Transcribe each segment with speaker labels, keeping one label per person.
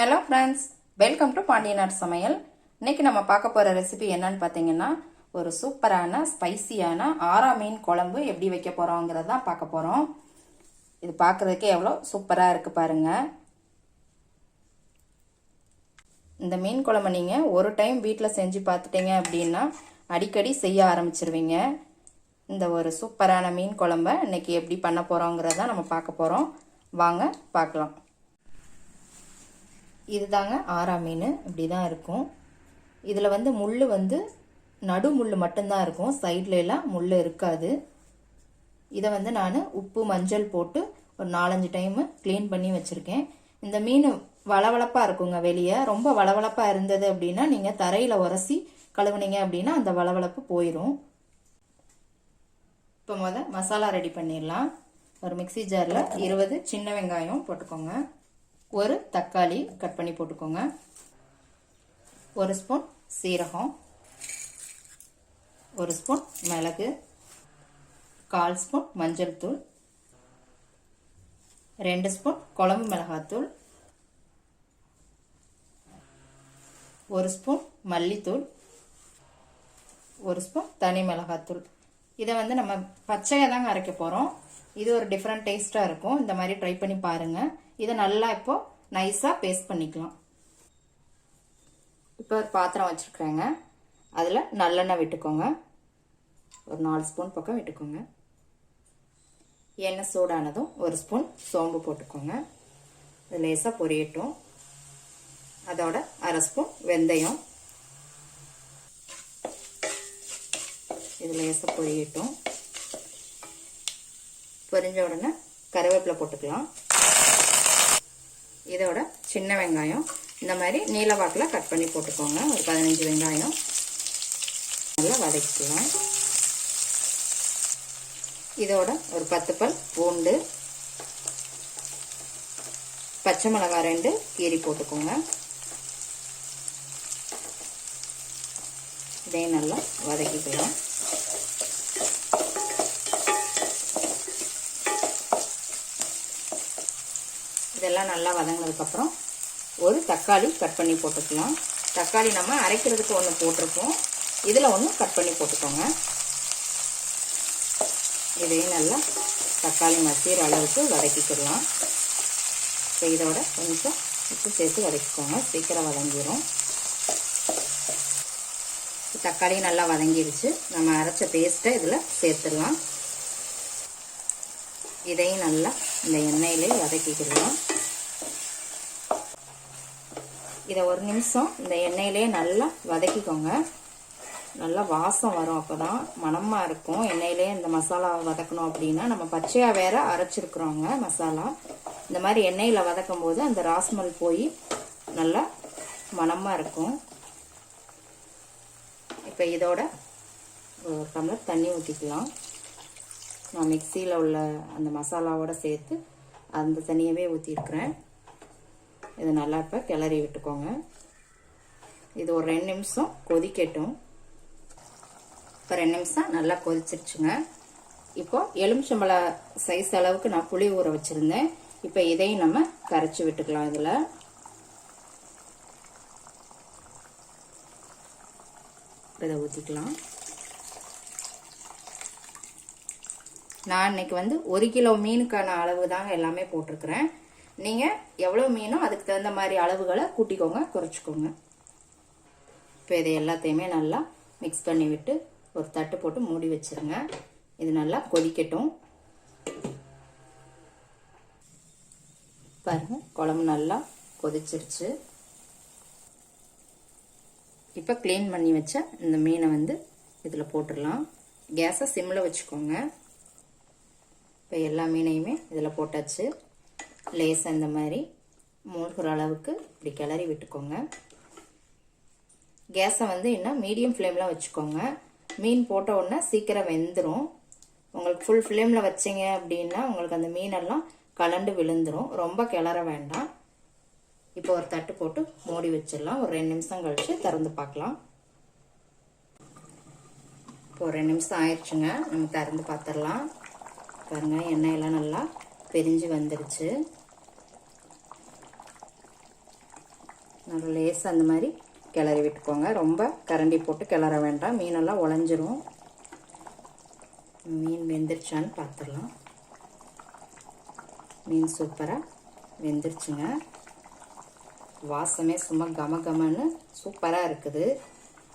Speaker 1: Hello friends, welcome to Pandiyanadu சமையல். இன்னைக்கு நம்ம பார்க்க போகிற ரெசிபி என்னன்னு பார்த்தீங்கன்னா, ஒரு சூப்பரான ஸ்பைசியான ஆரா மீன் குழம்பு எப்படி வைக்க போகிறோங்கிறத தான் பார்க்க போகிறோம். இது பார்க்குறதுக்கே எவ்வளோ சூப்பராக இருக்குது பாருங்கள். இந்த மீன் குழம்பு நீங்கள் ஒரு டைம் வீட்டில் செஞ்சு பார்த்துட்டீங்க அப்படின்னா அடிக்கடி செய்ய ஆரம்பிச்சிருவீங்க. இந்த ஒரு சூப்பரான மீன் குழம்பை இன்னைக்கு எப்படி பண்ண போகிறோங்கிறத நம்ம பார்க்க போகிறோம். வாங்க பார்க்கலாம். இதுதாங்க ஆரா மீன். இப்படி தான் இருக்கும். இதில் வந்து முள் வந்து நடு முள் மட்டும்தான் இருக்கும், சைட்ல எல்லாம் முள் இருக்காது. இதை வந்து நான் உப்பு மஞ்சள் போட்டு ஒரு 4-5 டைம் க்ளீன் பண்ணி வச்சுருக்கேன். இந்த மீன் வளவளப்பாக இருக்குங்க. வெளியே ரொம்ப வளவளப்பாக இருந்தது அப்படின்னா நீங்கள் தரையில் உரசி கழுவுனீங்க அப்படின்னா அந்த வளவளப்பு போயிடும். இப்போ மசாலா ரெடி பண்ணிடலாம். ஒரு மிக்சி ஜாரில் 20 சின்ன வெங்காயம் போட்டுக்கோங்க. ஒரு தக்காளி கட் பண்ணி போட்டுக்கோங்க. ஒரு ஸ்பூன் சீரகம், ஒரு ஸ்பூன் மிளகு, 1/4 ஸ்பூன் மஞ்சள் தூள், 2 ஸ்பூன் குழம்பு மிளகாத்தூள், 1 ஸ்பூன் மல்லித்தூள், 1 ஸ்பூன் தனி மிளகாத்தூள். இதை வந்து நம்ம பச்சையாக தாங்க அரைக்க போகிறோம். இது ஒரு டிஃப்ரெண்ட் டேஸ்ட்டாக இருக்கும். இந்த மாதிரி ட்ரை பண்ணி பாருங்கள். இதை நல்லா இப்போ நைஸாக பேஸ்ட் பண்ணிக்கலாம். இப்போ ஒரு பாத்திரம் வச்சுருக்குறேங்க. அதில் நல்லெண்ணெய் விட்டுக்கோங்க. ஒரு 4 ஸ்பூன் பக்கம் விட்டுக்கோங்க. எண்ணெய் சூடானதும் 1 ஸ்பூன் சோம்பு போட்டுக்கோங்க. இது லேசாக பொரியட்டும். அதோட 1/2 ஸ்பூன் வெந்தயம். இது லேசாக பொரியட்டும். பொரிஞ்ச உடனே கருவேப்பிலை போட்டுக்கலாம். இதோட சின்ன வெங்காயம் இந்த மாதிரி நீல வாக்கில் கட் பண்ணி போட்டுக்கோங்க. ஒரு 15 வெங்காயம் நல்லா வதக்கிக்கலாம். இதோட ஒரு 10 பல் பூண்டு, பச்சை மிளகாய் 2 கீரி போட்டுக்கோங்க. இதையும் நல்லா வதக்கிக்கலாம். இதெல்லாம் நல்லா வதங்கினதுக்கப்புறம் ஒரு தக்காளி கட் பண்ணி போட்டுக்கலாம். தக்காளி நம்ம அரைக்கிறதுக்கு ஒன்று போட்டிருப்போம், இதில் ஒன்று கட் பண்ணி போட்டுக்கோங்க. இதையும் நல்லா தக்காளி மசிகிற அளவுக்கு வதக்கிக்கலாம். இப்போ இதோட கொஞ்சம் உப்பு சேர்த்து வதக்கிக்கோங்க, சீக்கிரம் வதங்கிடும். தக்காளி நல்லா வதங்கிடுச்சு. நம்ம அரைச்ச பேஸ்ட்டை இதில் சேர்த்துடலாம். இதையும் நல்லா இந்த எண்ணெயிலே வதக்கிக்கலாம். இதை 1 நிமிஷம் இந்த எண்ணெயிலே நல்லா வதக்கிக்கோங்க. நல்லா வாசம் வரும், அப்போதான் மணமாக இருக்கும். எண்ணெயிலே இந்த மசாலா வதக்கணும் அப்படின்னா நம்ம பச்சையாக வேற அரைச்சிருக்கிறோங்க மசாலா. இந்த மாதிரி எண்ணெயில் வதக்கும் போது அந்த ராஸ்மல் போய் நல்லா மணமாக இருக்கும். இப்போ இதோட ஒரு டம்ளர் தண்ணி ஊற்றிக்கலாம். நான் மிக்சியில் உள்ள அந்த மசாலாவோட சேர்த்து அந்த தண்ணியவே ஊற்றிருக்கிறேன். இது நல்லா இப்போ கிளறி விட்டுக்கோங்க. இது ஒரு 2 நிமிஷம் கொதிக்கட்டும். இப்போ 2 நிமிஷம் நல்லா கொதிச்சிருச்சுங்க. இப்போ எலுமிச்சம்பழ சைஸ் அளவுக்கு நான் புளி ஊற வச்சுருந்தேன். இப்போ இதையும் நம்ம கரைச்சி விட்டுக்கலாம். இதில் இதை ஊற்றிக்கலாம். நான் இன்னைக்கு வந்து 1 கிலோ மீனுக்கான அளவு தாங்க எல்லாமே போட்டிருக்கிறேன். நீங்கள் எவ்வளோ மீனோ அதுக்கு தகுந்த மாதிரி அளவுகளை கூட்டிக்கோங்க, குறைச்சிக்கோங்க. இப்போ இதை எல்லாத்தையுமே நல்லா மிக்ஸ் பண்ணி விட்டு ஒரு தட்டு போட்டு மூடி வச்சிருங்க. இது நல்லா கொதிக்கட்டும். பாருங்க, குழம்பு நல்லா கொதிச்சிருச்சு. இப்போ க்ளீன் பண்ணி வச்ச இந்த மீனை வந்து இதில் போட்டுடலாம். கேஸை சிம்மில் வச்சுக்கோங்க. இப்போ எல்லா மீனையுமே இதில் போட்டாச்சு. லேசாக இந்த மாதிரி மூழ்கிற அளவுக்கு இப்படி கிளறி விட்டுக்கோங்க. கேஸை வந்து இன்னும் மீடியம் ஃப்ளேமில் வச்சுக்கோங்க. மீன் போட்ட உடனே சீக்கிரம் வெந்துடும். உங்களுக்கு ஃபுல் ஃப்ளேமில் வச்சிங்க அப்படின்னா உங்களுக்கு அந்த மீனெல்லாம் கலண்டு விழுந்துடும். ரொம்ப கிளற வேண்டாம். இப்போ ஒரு தட்டு போட்டு மூடி வச்சிடலாம். ஒரு 2 நிமிஷம் கழிச்சு திறந்து பார்க்கலாம். இப்போ ஒரு 2 நிமிஷம் ஆயிடுச்சுங்க. நம்ம திறந்து பார்த்துடலாம். பாருங்க, எண்ணெயெல்லாம் நல்லா பிரிஞ்சு வந்துருச்சு. நல்லா லேசாக அந்த மாதிரி கிளறி விட்டுக்கோங்க. ரொம்ப கரண்டி போட்டு கிளற வேண்டாம், மீனெல்லாம் உடஞ்சிரும். மீன் வெந்துருச்சான்னு பார்த்துடலாம். மீன் சூப்பராக வெந்துருச்சுங்க. வாசமே சும்மா கமன்னு சூப்பராக இருக்குது.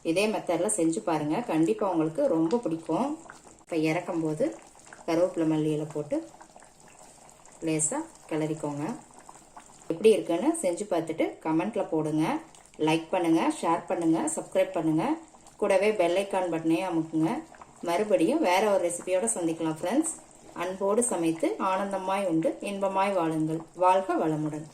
Speaker 1: இதே மெத்தடில் செஞ்சு பாருங்கள், கண்டிப்பாக உங்களுக்கு ரொம்ப பிடிக்கும். இப்போ இறக்கும்போது கருவேப்பிலை மல்லியில் போட்டு லேசாக கிளறிக்கோங்க. எப்படி இருக்குன்னு செஞ்சு பார்த்துட்டு கமெண்ட்டில் போடுங்க. லைக் பண்ணுங்கள், ஷேர் பண்ணுங்கள், சப்ஸ்கிரைப் பண்ணுங்கள். கூடவே பெல் ஐக்கான் பட்டனையும் அமுக்குங்க. மறுபடியும் வேற ஒரு ரெசிபியோட சந்திக்கலாம் ஃப்ரெண்ட்ஸ். அன்போடு சமைத்து ஆனந்தமாய் உண்டு இன்பமாய் வாழுங்கள். வாழ்க வளமுடன்.